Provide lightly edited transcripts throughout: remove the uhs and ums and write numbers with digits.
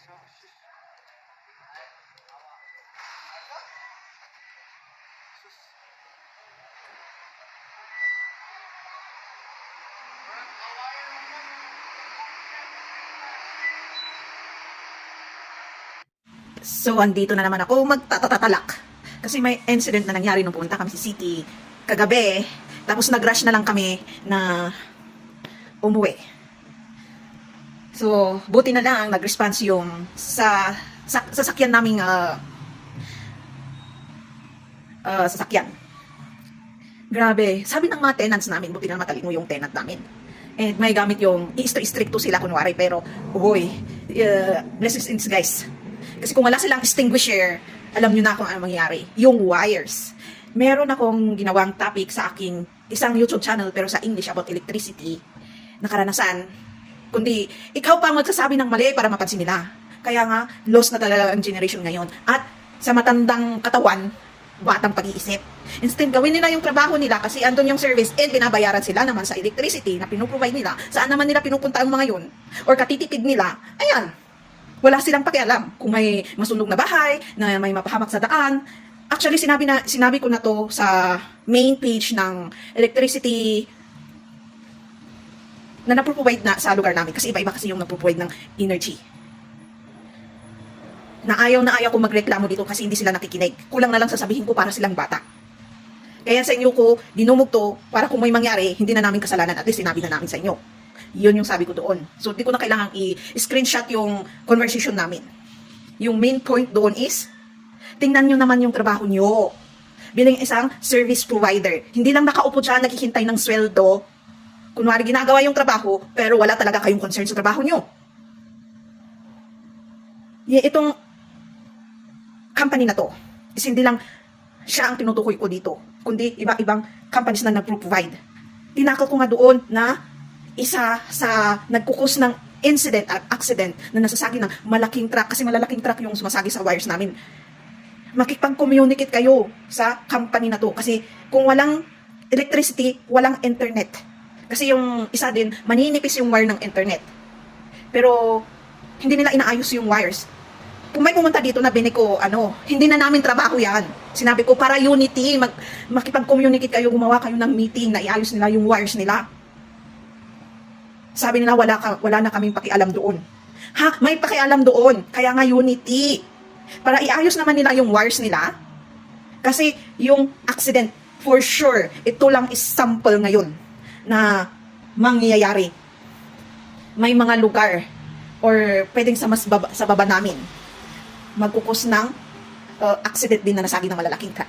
So, andito na naman ako magtatatalak. Kasi may incident na nangyari nung pumunta kami sa city kagabi. Tapos nag-rush na lang kami na umuwi. So, buti na lang nag-response yung sa sasakyan naming sasakyan. Grabe. Sabi ng mga tenants namin, buti na matalino yung tenant namin. And may gamit yung istrikto sila kunwari, pero uy, blessings in guys. Kasi kung wala silang extinguisher, alam nyo na kung ano mangyayari. Yung wires. Meron akong ginawang topic sa aking isang YouTube channel pero sa English about electricity na karanasan. Kundi, ikaw pa magsasabi ng mali para mapansin nila. Kaya nga, lost na talaga ang generation ngayon. At sa matandang katawan, batang pag-iisip. Instead, gawin nila yung trabaho nila kasi andun yung service and binabayaran sila naman sa electricity na pinuprovide nila. Saan naman nila pinupunta ang mga yun? Or katitipid nila, ayan, wala silang pakialam kung may masunog na bahay, na may mapahamak sa daan. Actually, sinabi ko na to sa main page ng electricity na naproprovide na sa lugar namin. Kasi iba-iba kasi yung naproprovide ng energy. Na ayaw ko magreklamo dito kasi hindi sila nakikinig. Kulang na lang sasabihin ko para silang bata. Kaya sa inyo ko, dinumog to para kung may mangyari, hindi na namin kasalanan. At least sinabi na namin sa inyo. Yun yung sabi ko doon. So, di ko na kailangang i-screenshot yung conversation namin. Yung main point doon is, tingnan nyo naman yung trabaho nyo. Bilang isang service provider. Hindi lang nakaupo dyan, naghihintay ng sweldo. Kunwari, ginagawa yung trabaho, pero wala talaga kayong concern sa trabaho nyo. Itong company na to, is hindi lang siya ang tinutukoy ko dito, kundi iba-ibang companies na nag-provide. Tinakal ko nga doon na isa sa nagkukos ng incident at accident na nasasagi ng malaking truck, kasi malalaking truck yung sumasagi sa wires namin. Makipag-communicate kayo sa company na to, kasi kung walang electricity, walang internet. Kasi yung isa din, maninipis yung wire ng internet. Pero hindi nila inaayos yung wires. Kung may pumunta dito na ko, hindi na namin trabaho yan. Sinabi ko, para unity, makipag-communicate kayo, gumawa kayo ng meeting na iayos nila yung wires nila. Sabi nila, wala na kaming pakialam doon. Ha? May pakialam doon. Kaya nga unity. Para iayos naman nila yung wires nila. Kasi yung accident, for sure, ito lang is sample ngayon na mangyayari. May mga lugar or pwedeng sa baba namin magkukos ng accident din na nasagi ng malalaking truck.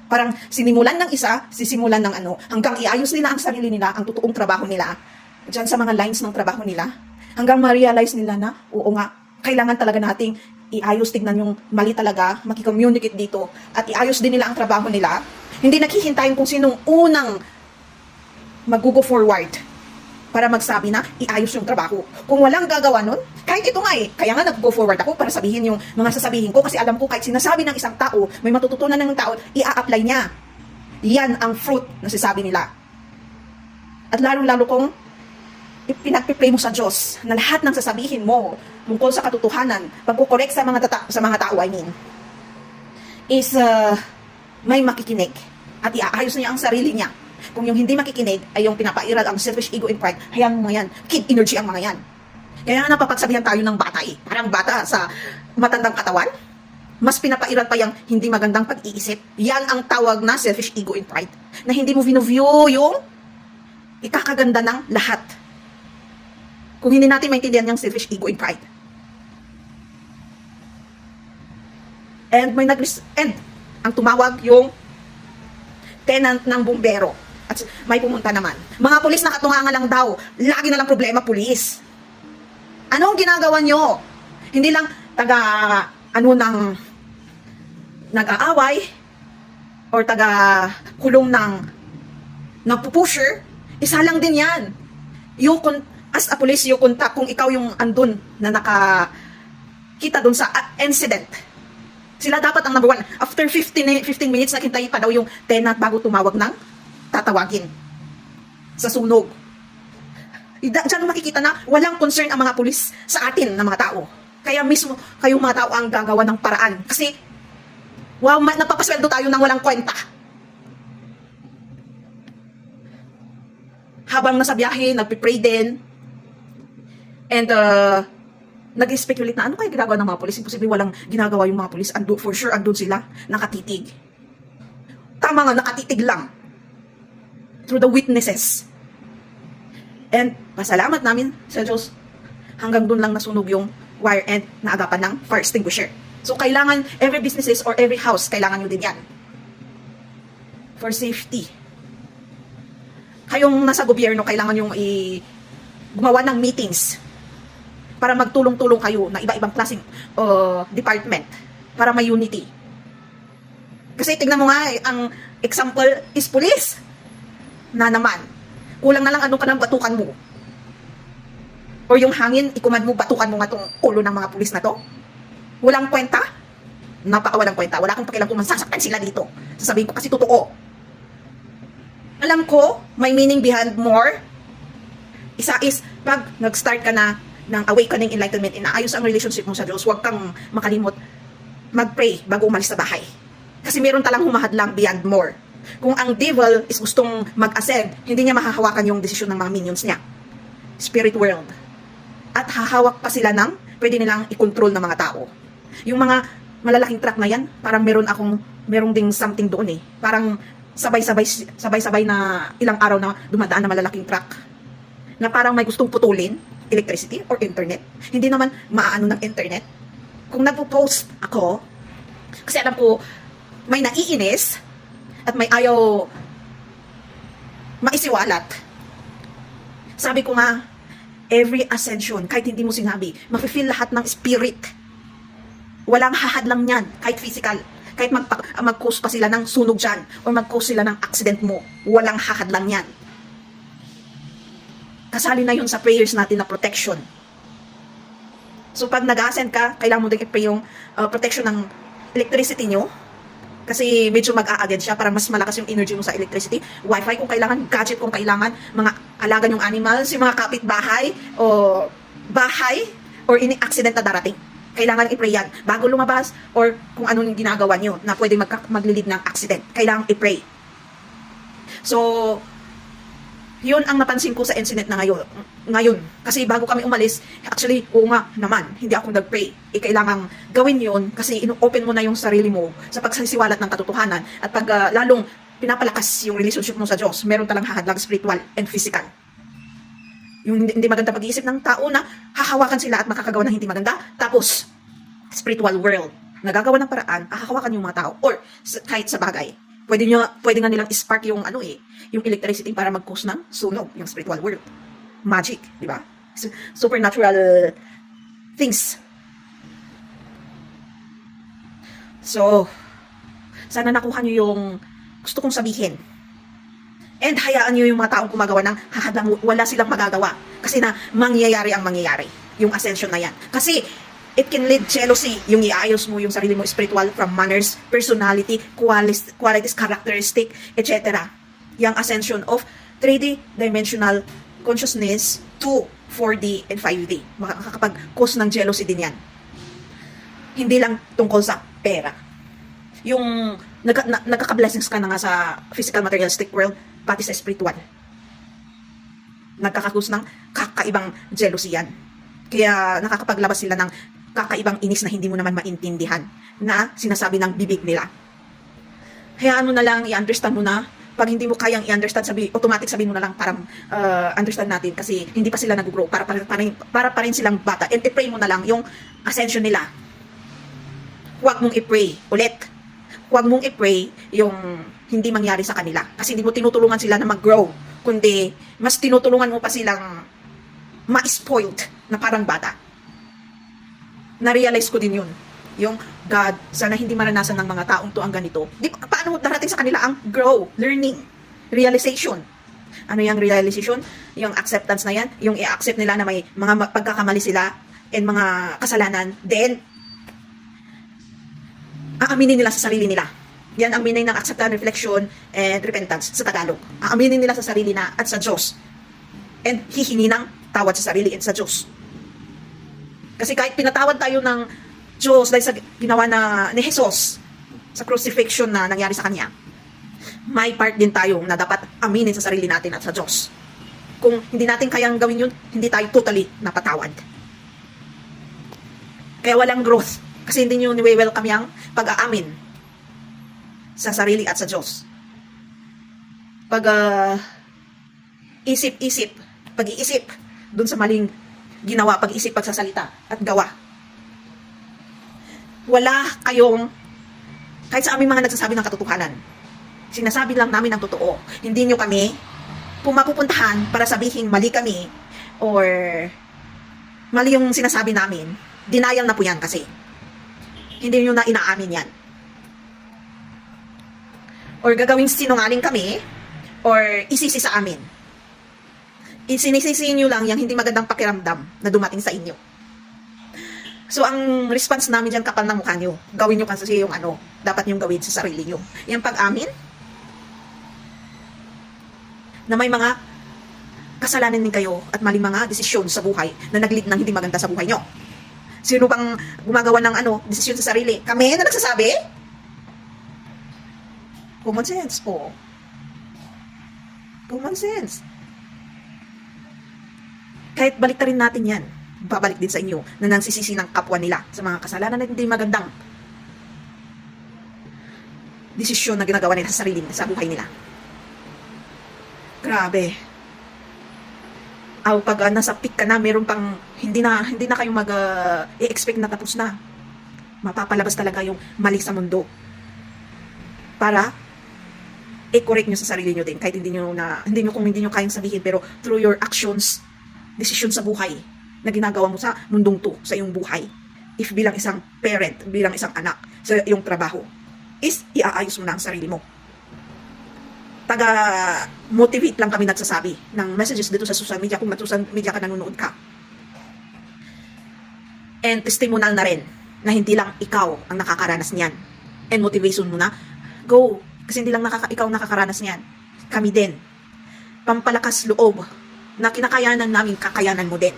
Parang sinimulan ng isa, sisimulan ng hanggang iayos nila ang sarili nila, ang totoong trabaho nila, dyan sa mga lines ng trabaho nila, hanggang ma-realize nila na, oo nga, kailangan talaga nating iayos, tignan yung mali talaga, makicommunicate dito, at iayos din nila ang trabaho nila. Hindi naghihintayin kung sinong unang mag-go forward para magsabi na iayos yung trabaho. Kung walang gagawa nun, kahit ito nga kaya nga nag-go forward ako para sabihin yung mga sasabihin ko kasi alam ko kahit sinasabi ng isang tao, may matututunan ng tao, i-a-apply niya. Yan ang fruit na sinasabi nila. At lalong-lalo kung pinagpipray mo sa Diyos na lahat ng sasabihin mo tungkol sa katotohanan, pagkukorek sa mga tao, is may makikinig at iaayos niya ang sarili niya. Kung yung hindi makikinig ay yung pinapairal ang selfish ego and pride, hayaan mo yan, kid energy ang mga yan. Kaya napapagsabihan tayo ng bata parang bata sa matandang katawan, mas pinapairal pa yung hindi magandang pag-iisip. Yan ang tawag na selfish ego and pride, na hindi mo view yung ikakaganda ng lahat. Kung hindi natin maintindihan yung selfish ego and pride. And ang tumawag yung tenant ng bumbero. At may pumunta naman. Mga pulis nakatunganga lang daw. Lagi na lang problema, pulis. Anong ginagawa nyo? Hindi lang nag-aaway or kulong ng nagpupusher. Isa lang din yan. As a police, you contact kung ikaw yung andun na nakakita dun sa incident. Sila dapat ang number one. After 15 minutes, naghintay pa daw yung tenant bago tumawag ng tatawagin sa sunog. Diyan makikita na walang concern ang mga pulis sa atin na mga tao. Kaya mismo kayong mga tao ang gagawa ng paraan. Kasi, wow, nagpapasweldo tayo ng walang kwenta. Habang nasa biyahe, nagpipray din. And, nag-speculate na ano kaya ginagawa ng mga polis. Imposible walang ginagawa yung mga polis. For sure, andun sila, nakatitig. Tama nga, nakatitig lang. Through the witnesses. And, pasalamat namin sa Diyos. Hanggang dun lang nasunog yung wire and naagapan ng fire extinguisher. So, kailangan, every businesses or every house, kailangan nyo din yan. For safety. Kayong nasa gobyerno, kailangan yung gumawa ng meetings para magtulong-tulong kayo na iba-ibang klaseng department para may unity. Kasi tignan mo nga, ang example is police. Na naman, kulang na lang ano ka ng batukan mo. Or yung hangin, ikumad mo, batukan mo nga tong ulo ng mga pulis na to. Walang kwenta? Napakawalang kwenta. Wala kang pakialam kung masasaktan sila dito. Sasabihin ko kasi totoo. Alam ko, may meaning behind more. Isa is, pag nag-start ka na ng awakening enlightenment, inaayos ang relationship mo sa Diyos, huwag kang makalimot mag-pray bago umalis sa bahay. Kasi meron talang humahadlang beyond more. Kung ang devil is gustong mag-ascend, hindi niya mahahawakan yung desisyon ng mga minions niya. Spirit world. At hahawak pa sila ng pwede nilang i-control ng mga tao. Yung mga malalaking truck na yan, parang meron ding something doon eh. Parang sabay-sabay na ilang araw na dumadaan na malalaking truck na parang may gustong putulin, electricity or internet. Hindi naman maaano ng internet. Kung nagpo-post ako, kasi alam ko, may naiinis at may ayaw maisiwalat. Sabi ko nga, every ascension, kahit hindi mo sinabi, mafe-feel lahat ng spirit. Walang hahadlang yan, kahit physical. Kahit mag-cause pa sila ng sunog dyan or mag-cause sila ng accident mo, walang hahadlang yan. Kasali na yun sa prayers natin na protection. So pag nag-ascend ka, kailangan mo din i-pray yung protection ng electricity nyo. Kasi medyo mag-a-agad siya para mas malakas yung energy mo sa electricity. Wi-Fi kung kailangan, gadget kung kailangan, mga alaga yung animals, yung mga kapitbahay, o bahay, or ini-accident na darating. Kailangan i-pray yan. Bago lumabas, or kung ano yung ginagawa nyo na pwede maglilid ng accident. Kailangan i-pray. So, yun ang napansin ko sa incident na ngayon. Kasi bago kami umalis, actually, oo nga naman, hindi ako nag-pray. Kailangang gawin yun kasi ino-open mo na yung sarili mo sa pagsisiwalat ng katotohanan at pag lalong pinapalakas yung relationship mo sa Diyos, meron talang hahadlang spiritual and physical. Yung hindi maganda pag-iisip ng tao na hahawakan sila at makakagawa ng hindi maganda, tapos spiritual world, nagagawa ng paraan, hahawakan yung mga tao or kahit sa bagay. Pwede nga nilang spark yung yung electricity para mag-cause ng sunog, yung spiritual world. Magic, di ba? Supernatural things. So, sana nakuha nyo yung gusto kong sabihin. And hayaan nyo yung mga taong gumagawa ng hahadlang wala silang magagawa. Kasi na mangyayari ang mangyayari. Yung ascension na yan. Kasi, it can lead jealousy, yung iayos mo yung sarili mo spiritual from manners, personality, qualities, characteristic, etc. Yung ascension of 3D dimensional consciousness to 4D and 5D. Makakapag-cause ng jealousy din yan. Hindi lang tungkol sa pera. Yung nagkaka-blessings ka na nga sa physical materialistic world, pati sa spiritual. Nagkakakus ng kakaibang jealousy yan. Kaya nakakapaglabas sila ng kakaibang inis na hindi mo naman maintindihan na sinasabi ng bibig nila. Kaya ano na lang, i-understand mo na. Pag hindi mo kayang i-understand, automatic sabihin mo na lang parang understand natin kasi hindi pa sila nag-grow. Para pa rin silang bata. And i-pray mo na lang yung ascension nila. Huwag mong i-pray ulit. Huwag mong i-pray yung hindi mangyari sa kanila. Kasi hindi mo tinutulungan sila na mag-grow. Kundi, mas tinutulungan mo pa silang ma-spoiled na parang bata. Na-realize ko din yun. Yung, God, sana hindi maranasan ng mga taong to ang ganito. Paano darating sa kanila ang grow, learning, realization? Ano yung realization? Yung acceptance na yan. Yung i-accept nila na may mga pagkakamali sila and mga kasalanan. Then, aaminin nila sa sarili nila. Yan ang meaning ng acceptance, reflection, and repentance sa Tagalog. Aaminin nila sa sarili na at sa Diyos. And hihingi ng tawad sa sarili and sa Diyos. Kasi kahit pinatawad tayo ng Diyos dahil sa ginawa ni Jesus sa crucifixion na nangyari sa Kanya, may part din tayo na dapat aminin sa sarili natin at sa Diyos. Kung hindi natin kayang gawin yun, hindi tayo totally napatawad. Kaya walang growth. Kasi hindi nyo ni-welcome yung pag-aamin sa sarili at sa Diyos. Isip-isip, pag-iisip dun sa maling ginawa, pag-iisip, pagsasalita at gawa. Wala kayong, kahit sa aming mga nagsasabi ng katotohanan, sinasabi lang namin ang totoo. Hindi nyo kami pumapupuntahan para sabihin mali kami or mali yung sinasabi namin. Denial na po yan kasi. Hindi nyo na inaamin yan. Or gagawing sinungaling kami or isisi sa amin. Isinisisi nyo lang yung hindi magandang pakiramdam na dumating sa inyo. So, ang response namin dyan, kapal ng mukha nyo. Gawin nyo kasi yung dapat nyo gawin sa sarili nyo. Yung pag-amin, na may mga kasalanan din kayo at maling mga desisyon sa buhay na nag-lead ng hindi maganda sa buhay nyo. Sino bang gumagawa ng desisyon sa sarili? Kami na nagsasabi? Common sense po. Common sense. Kahit baliktarin natin yan, babalik din sa inyo na nagsisisi ng kapwa nila sa mga kasalanan na hindi magandang desisyon na ginagawa nila sa sarili, sa buhay nila. Grabe. Pag nasa peak ka na, meron pang hindi na kayo i-expect na tapos na. Mapapalabas talaga yung mali sa mundo. Para i-correct nyo sa sarili nyo din kahit hindi nyo kayang sabihin, pero through your actions, desisyon sa buhay na ginagawa mo sa mundong to, sa iyong buhay. If bilang isang parent, bilang isang anak, sa iyong trabaho, is iaayos mo na ang sarili mo. Taga-motivate lang kami nagsasabi ng messages dito sa social media kung social media ka nanonood ka. And testimonial na rin na hindi lang ikaw ang nakakaranas niyan. And motivation mo na, go. Kasi hindi lang ikaw nakakaranas niyan. Kami din. Pampalakas loob na kinakayanan namin, kakayanan mo din.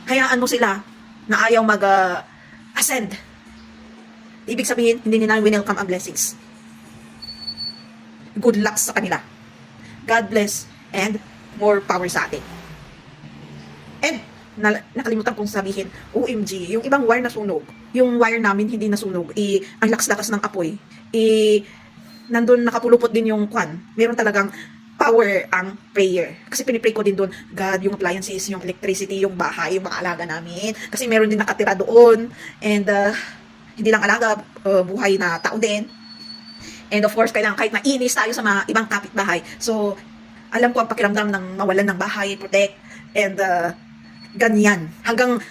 Hayaan mo sila na ayaw mag-ascend. Ibig sabihin, hindi nila welcome ang blessings. Good luck sa kanila. God bless and more power sa atin. And nakalimutan kong sabihin, OMG, yung ibang wire nasunog. Yung wire namin hindi nasunog. Ang lakas-lakas ng apoy. Nandun nakapulupot din yung kwan. Meron talagang power ang prayer. Kasi pinipray ko din doon, God, yung appliances, yung electricity, yung bahay, yung mga alaga namin. Kasi meron din nakatira doon. And hindi lang alaga, buhay na tao din. And of course, kailangan kahit nainis tayo sa mga ibang kapitbahay. So, alam ko ang pakiramdam ng mawalan ng bahay, protect, and ganyan. Hanggang,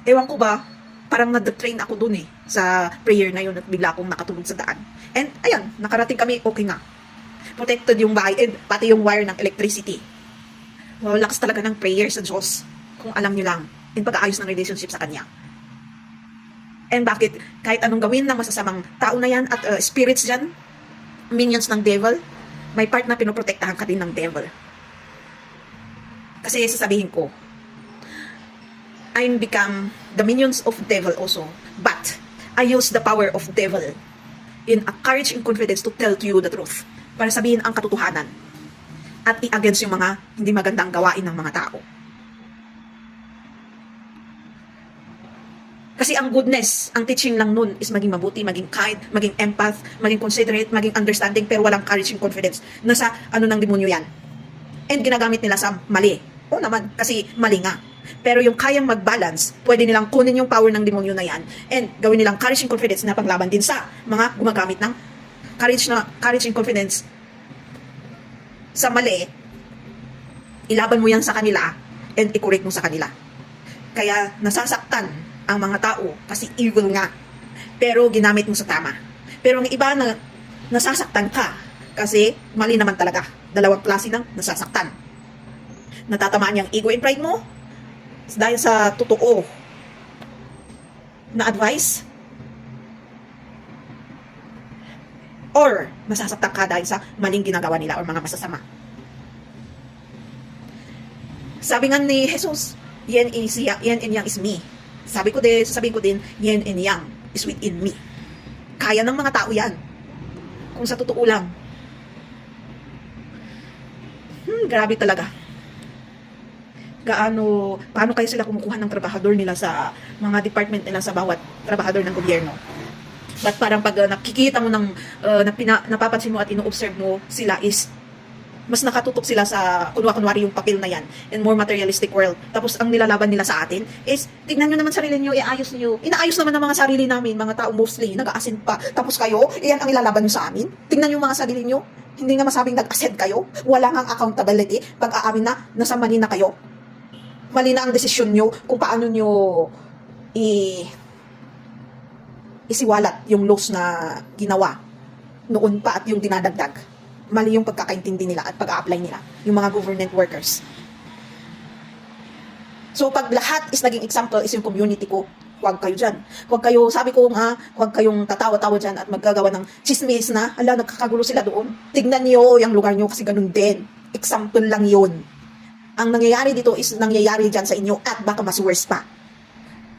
ewan ko ba, parang na-train ako dun sa prayer na yun at bigla akong nakatulog sa daan. And ayan, nakarating kami, okay nga. Protected yung bahay, and pati yung wire ng electricity. Wow, lakas talaga ng prayer sa Diyos. Kung alam nyo lang, in pag-aayos ng relationship sa Kanya. And bakit? Kahit anong gawin ng masasamang tao na yan at spirits dyan, minions ng devil, may part na pinoprotektahan ka din ng devil. Kasi sasabihin ko, I'm become the minions of devil also, but I use the power of devil in a courage and confidence to tell to you the truth, para sabihin ang katotohanan at i-against yung mga hindi magandang gawain ng mga tao. Kasi ang goodness, ang teaching lang nun is maging mabuti, maging kind, maging empath, maging considerate, maging understanding, pero walang courage and confidence. Nasa ng demonyo yan. And ginagamit nila sa mali. Oo naman, kasi mali nga. Pero yung kayang mag-balance, pwede nilang kunin yung power ng demonyo na yan and gawin nilang courage and confidence na panglaban din sa mga gumagamit ng courage and confidence sa mali. Ilaban mo yan sa kanila and i-correct mo sa kanila. Kaya nasasaktan ang mga tao kasi evil nga, pero ginamit mo sa tama. Pero ang iba na nasasaktan ka kasi mali naman talaga. Dalawang klase ng nasasaktan. Natatamaan niyang ego and pride mo dahil sa totoo na advice, or nasasaktan ka dahil sa maling ginagawa nila or mga masasama. Sabi nga ni Jesus, yin and yang is me. Sasabihin ko din, yin and yang is within me. Kaya ng mga tao yan. Kung sa totoo lang. Grabe talaga. Paano kaya sila kumukuha ng trabahador nila sa mga department nila sa bawat trabahador ng gobyerno? But parang pag nakikita mo napapansin mo at ino-observe mo sila is mas nakatutok sila sa kunwari yung papel na yan in more materialistic world. Tapos ang nilalaban nila sa atin is, tignan nyo naman sarili nyo, iayos nyo. Inaayos naman ng mga sarili namin, mga tao mostly, nag-aasin pa. Tapos kayo, iyan ang ilalaban nyo sa amin. Tignan nyo mga sarili nyo, hindi nga masabing nag-ascend kayo. Wala nga accountability pag aamin na nasa mali na kayo. Mali na ang desisyon nyo kung paano nyo isiwalat yung laws na ginawa noon pa at yung dinadagdag. Mali yung pagkakaintindi nila at pag-a-apply nila, yung mga government workers. So pag lahat is naging example is yung community ko, huwag kayo dyan. Huwag kayo, sabi ko nga, huwag kayong tatawa-tawa dyan at maggagawa ng chismis na, nagkakagulo sila doon. Tignan niyo yung lugar niyo kasi ganun din. Example lang yun. Ang nangyayari dito is nangyayari dyan sa inyo at baka mas worse pa.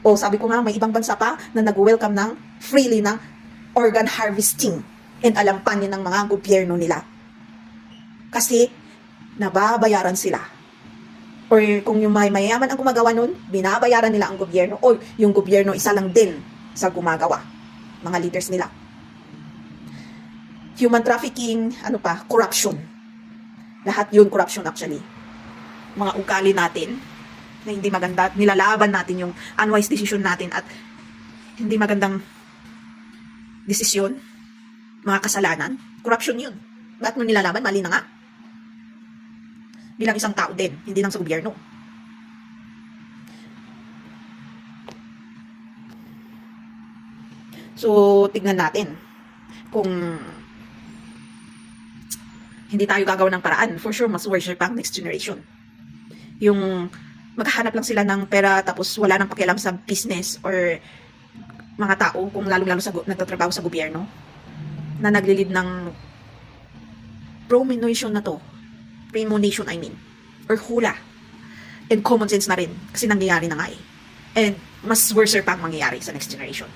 O sabi ko nga, may ibang bansa pa na nag-welcome ng freely ng organ harvesting and alam pa niya ng mga gobyerno nila. Kasi nababayaran sila. Or kung yung mayaman ang gumagawa nun, binabayaran nila ang gobyerno. O yung gobyerno isa lang din sa gumagawa. Mga leaders nila. Human trafficking, corruption. Lahat yun corruption actually. Mga ugali natin na hindi maganda, nilalaban natin yung unwise decision natin at hindi magandang desisyon, mga kasalanan, corruption yun. Bakit mo nilalaban? Mali na nga. Bilang isang tao din, hindi lang sa gobyerno. So, tignan natin kung hindi tayo gagawa ng paraan, for sure, mas worse pa ang next generation. Yung maghahanap lang sila ng pera tapos wala nang pakialam sa business or mga tao, kung lalo-lalo sa nagtatrabaho sa gobyerno na naglilid ng premonition I mean, or hula and common sense na rin kasi nangyayari na nga eh. And mas worse pa ang mangyayari sa next generation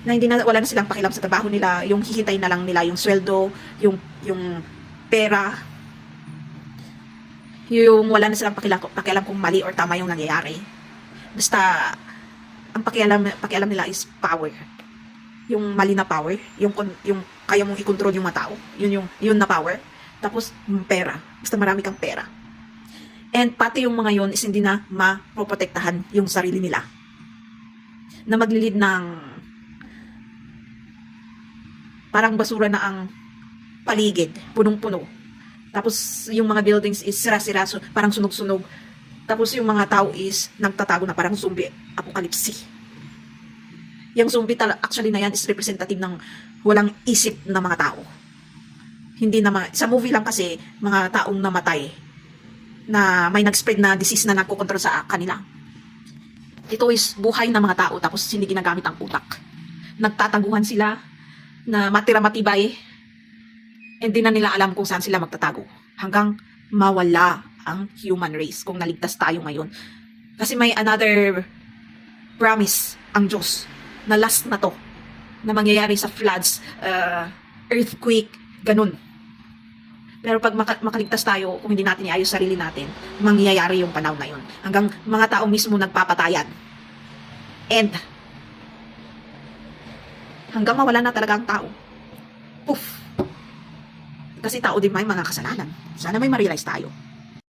na wala na silang pakialam sa trabaho nila, yung hihintay na lang nila yung sweldo, yung pera, yung wala na silang pakialam kung mali or tama yung nangyayari. Basta ang pakialam nila is power. Yung mali na power, yung kaya mong i-control yung mga tao, yun na power. Tapos pera, basta marami kang pera. And pati yung mga yun is hindi na maproprotektahan yung sarili nila. Na maglilid ng parang basura na ang paligid, punong-puno. Tapos yung mga buildings is sira-sira, parang sunog-sunog. Tapos yung mga tao is nagtatago na parang zombie apocalypse. Yung zombie actually na yan is representative ng walang isip na mga tao. Hindi na sa movie lang kasi mga taong namatay na may nag-spread na disease na nagkokontrol sa kanila. Ito is buhay na mga tao tapos hindi ginagamit ang utak. Nagtataguhan sila na matira-matibay. Hindi na nila alam kung saan sila magtatago. Hanggang mawala ang human race kung naligtas tayo ngayon. Kasi may another promise ang Diyos na last na to. Na mangyayari sa floods, earthquake, ganun. Pero pag makaligtas tayo, kung hindi natin iayos sarili natin, mangyayari yung panahon na yun. Hanggang mga tao mismo nagpapatayan. And hanggang mawala na talaga ang tao. Poof! Kasi tao din may mga kasalanan. Sana may ma-realize tayo.